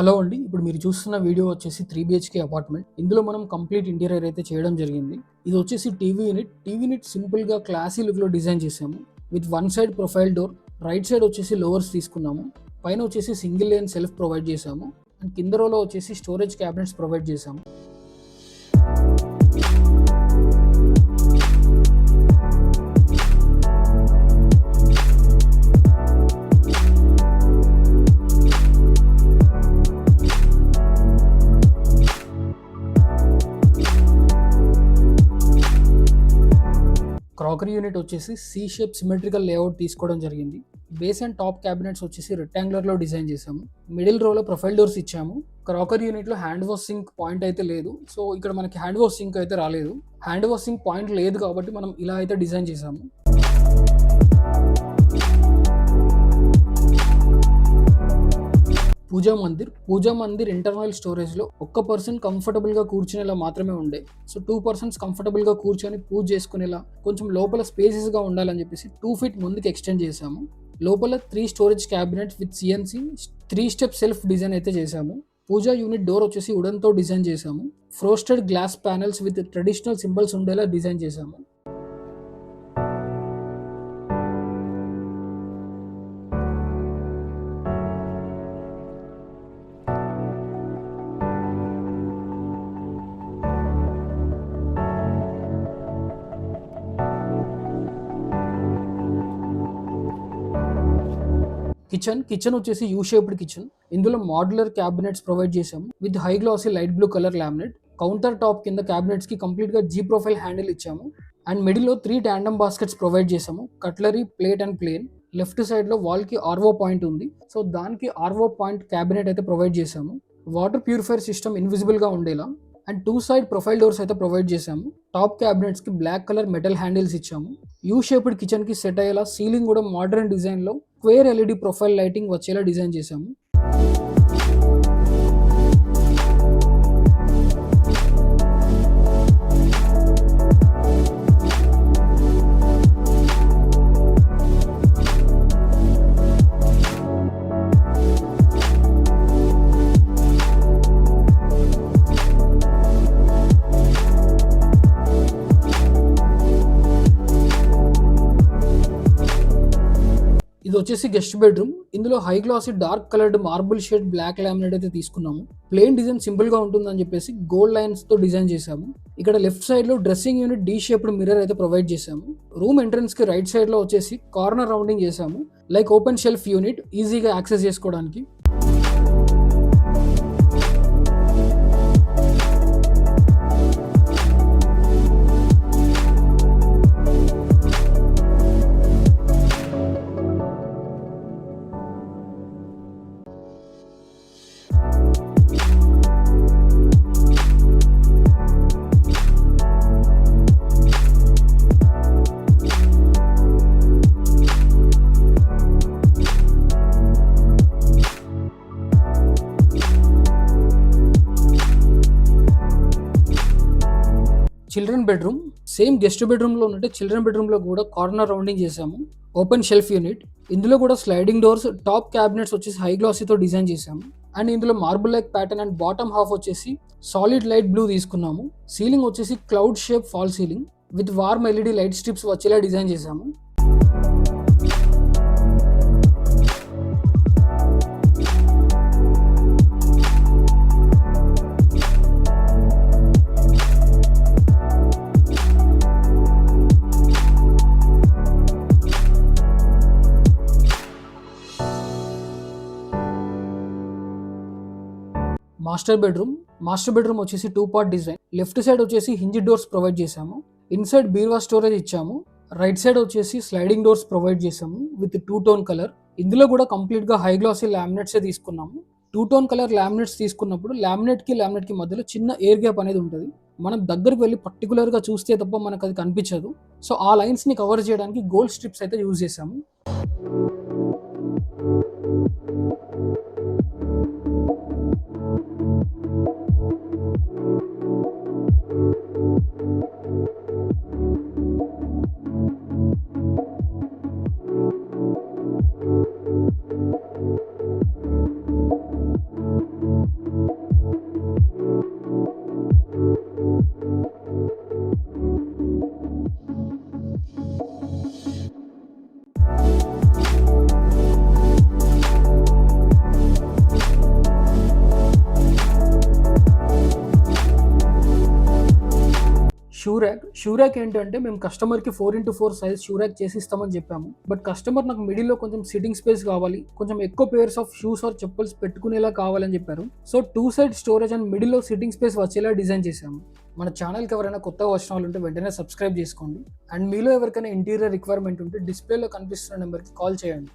Hello అండి. ఇప్పుడు మీరు చూస్తున్న వీడియో వచ్చేసి 3 బీహెచ్‌కే అపార్ట్మెంట్. ఇందులో మనం కంప్లీట్ ఇంటీరియర్ అయితే చేయడం జరిగింది. ఇది వచ్చేసి టీవీ యూనిట్. టీవీ యూనిట్ సింపుల్‌గా క్లాసీ లుక్‌లో డిజైన్ చేసాము. With one side profile door, right side వచ్చేసి లోవర్స్ తీసుకున్నాము. పైన వచ్చేసి సింగిల్ లేన్ సెల్ఫ్ ప్రొవైడ్ చేసాము. అండ్ కింద రోలో వచ్చేసి స్టోరేజ్ క్యాబినెట్స్ ప్రొవైడ్ చేసాము. క్రాకరీ యూనిట్ వచ్చేసి సి షేప్ సిమెట్రికల్ లేఅవుట్ తీసుకోవడం జరిగింది. బేస్ అండ్ టాప్ క్యాబినెట్స్ వచ్చేసి రెక్టాంగులర్లో డిజైన్ చేసాము. మిడిల్ రోలో ప్రొఫైల్ డోర్స్ ఇచ్చాము. క్రాకరీ యూనిట్లో హ్యాండ్ వాష్ సింక్ పాయింట్ అయితే లేదు. సో ఇక్కడ మనకి హ్యాండ్ వాష్ సింక్ అయితే రాలేదు. హ్యాండ్ వాష్ సింక్ పాయింట్ లేదు కాబట్టి మనం ఇలా అయితే డిజైన్ చేసాము. పూజా మందిర్ ఇంటర్నల్ స్టోరేజ్లో ఒక్క పర్సన్ కంఫర్టబుల్గా కూర్చునేలా మాత్రమే ఉండే. సో 2 పర్సన్స్ కంఫర్టబుల్గా కూర్చొని పూజ చేసుకునేలా కొంచెం లోపల స్పేసెస్గా ఉండాలని చెప్పేసి 2 ఫీట్ ముందుకు ఎక్స్టెండ్ చేశాము. లోపల 3 storage cabinets with CNC 3 step shelf design అయితే చేశాము. పూజా యూనిట్ డోర్ వచ్చేసి వుడన్తో డిజైన్ చేశాము. Frosted glass panels with traditional symbols ఉండేలా డిజైన్ చేశాము. కిచెన్ వచ్చేసి యూ షేప్డ్ కిచెన్. ఇందులో మాడ్యులర్ క్యాబినెట్స్ ప్రొవైడ్ చేసాము with high glossy light blue colour laminate. Counter top కింద క్యాబినెట్స్ కి కంప్లీట్ గా జీ ప్రొఫైల్ హ్యాండిల్ ఇచ్చాము. అండ్ మిడిల్ లో 3 టాండమ్ బాస్కెట్స్ ప్రొవైడ్ చేసాము. Cutlery, plate and plane. Left side లో wall కి ఆర్వో పాయింట్ ఉంది. సో దానికి ఆర్వో పాయింట్ క్యాబినెట్ అయితే ప్రొవైడ్ చేసాము. వాటర్ ప్యూరిఫైర్ సిస్టమ్ ఇన్విజిబుల్ గా ఉండేలా అండ్ 2 సైడ్ ప్రొఫైల్ డోర్స్ అయితే ప్రొవైడ్ చేసాము. టాప్ క్యాబినెట్స్ కి బ్లాక్ కలర్ మెటల్ హ్యాండిల్స్ ఇచ్చాము. యూ షేప్డ్ కిచెన్ కి సెట్ అయ్యేలా సీలింగ్ కూడా మోడర్న్ డిజైన్ లో స్క్వేర్ ఎల్ఈడి ప్రొఫైల్ లైటింగ్ వచ్చేలా డిజైన్ చేసాము. ఇది వచ్చేసి గెస్ట్ బెడ్రూమ్. ఇందులో high glossy dark coloured marble shade black laminate అయితే తీసుకున్నాము. ప్లెయిన్ డిజైన్ సింపుల్ గా ఉంటుందని చెప్పేసి గోల్డ్ లైన్స్ తో డిజైన్ చేసాము. ఇక్కడ లెఫ్ట్ సైడ్ లో dressing unit D shaped mirror అయితే ప్రొవైడ్ చేసాము. రూమ్ ఎంట్రన్స్ కి రైట్ సైడ్ లో వచ్చేసి కార్నర్ రౌండింగ్ చేసాము. లైక్ ఓపెన్ షెల్ఫ్ యూనిట్ ఈజీగా యాక్సెస్ చేసుకోవడానికి. చిల్డ్రన్ బెడ్రూమ్ సేమ్ గెస్ట్ బెడ్రూమ్లో ఉన్నట్టే చిల్డ్రన్ బెడ్రూమ్లో కూడా కార్నర్ రౌండింగ్ చేసాము. Open shelf unit. ఇందులో కూడా స్లైడింగ్ డోర్స్, టాప్ క్యాబినెట్స్ వచ్చేసి హై గ్లాసీతో డిజైన్ చేసాము. అండ్ ఇందులో marble like pattern and bottom half వచ్చేసి సాలిడ్ లైట్ బ్లూ తీసుకున్నాము. సీలింగ్ వచ్చేసి cloud shape fall ceiling with warm LED light strips వచ్చేలా డిజైన్ చేసాము. మాస్టర్ బెడ్రూమ్ వచ్చేసి 2 పార్ట్ డిజైన్. లెఫ్ట్ సైడ్ వచ్చేసి హింజ్ డోర్స్ ప్రొవైడ్ చేసాము. ఇన్సైడ్ బీరువా స్టోరేజ్ ఇచ్చాము. రైట్ సైడ్ వచ్చేసి స్లైడింగ్ డోర్స్ ప్రొవైడ్ చేసాము విత్ 2 టోన్ కలర్. ఇందులో కూడా కంప్లీట్ గా హై గ్లాసీ లామినేట్స్ తీసుకున్నాము. 2 టోన్ కలర్ లామినేట్స్ తీసుకున్నప్పుడు లామినేట్ కి మధ్యలో చిన్న ఎయిర్ గ్యాప్ అనేది ఉంటుంది. మనం దగ్గరికి వెళ్ళి పర్టికులర్ గా చూస్తే తప్ప మనకు అది కనిపించదు. సో ఆ లైన్స్ ని కవర్ చేయడానికి గోల్డ్ స్ట్రిప్స్ అయితే యూజ్ చేసాము. షూ ర్యాక్ ఏంటంటే మేము కస్టమర్కి 4x4 సైజ్ షూ ర్యాక్ చేసి ఇస్తామని చెప్పాము. బట్ కస్టమర్ నాకు మిడిల్లో కొంచెం సిట్టింగ్ స్పేస్ కావాలి, కొంచెం ఎక్కువ pairs of shoes or chappals పెట్టుకునేలా కావాలని చెప్పారు. సో 2 సైడ్ స్టోరేజ్ అండ్ మిడిల్లో సిట్టింగ్ స్పేస్ వచ్చేలా డిజైన్ చేశాము. మన ఛానల్కి ఎవరైనా కొత్తగా వచ్చిన వాళ్ళు ఉంటే వెంటనే సబ్స్క్రైబ్ చేసుకోండి. అండ్ మీలో ఎవరికైనా ఇంటీరియర్ రిక్వైర్మెంట్ ఉంటే డిస్ప్లేలో కనిపిస్తున్న నెంబర్కి కాల్ చేయండి.